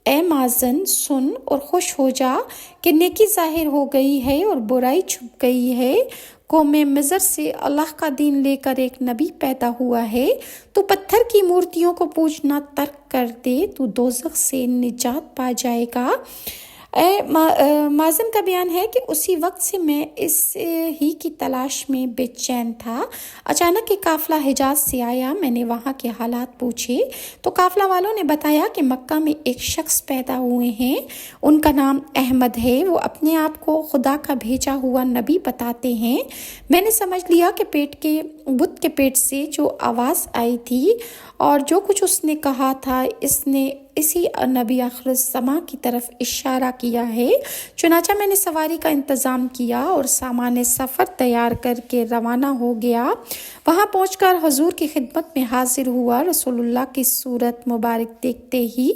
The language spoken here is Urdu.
اے مازن سن اور خوش ہو جا کہ نیکی ظاہر ہو گئی ہے اور برائی چھپ گئی ہے۔ قوم مصر سے اللہ کا دین لے کر ایک نبی پیدا ہوا ہے۔ تو پتھر کی مورتیوں کو پوجنا ترک کر دے تو دوزخ سے نجات پا جائے گا۔ مازن کا بیان ہے کہ اسی وقت سے میں اس ہی کی تلاش میں بے چین تھا۔ اچانک ایک قافلہ حجاز سے آیا، میں نے وہاں کے حالات پوچھے تو قافلہ والوں نے بتایا کہ مکہ میں ایک شخص پیدا ہوئے ہیں، ان کا نام احمد ہے، وہ اپنے آپ کو خدا کا بھیجا ہوا نبی بتاتے ہیں۔ میں نے سمجھ لیا کہ بت کے پیٹ سے جو آواز آئی تھی اور جو کچھ اس نے کہا تھا اس نے اسی نبی آخر الزماں کی طرف اشارہ کیا ہے۔ چنانچہ میں نے سواری کا انتظام کیا اور سامان سفر تیار کر کے روانہ ہو گیا۔ وہاں پہنچ کر حضور کی خدمت میں حاضر ہوا۔ رسول اللہ کی صورت مبارک دیکھتے ہی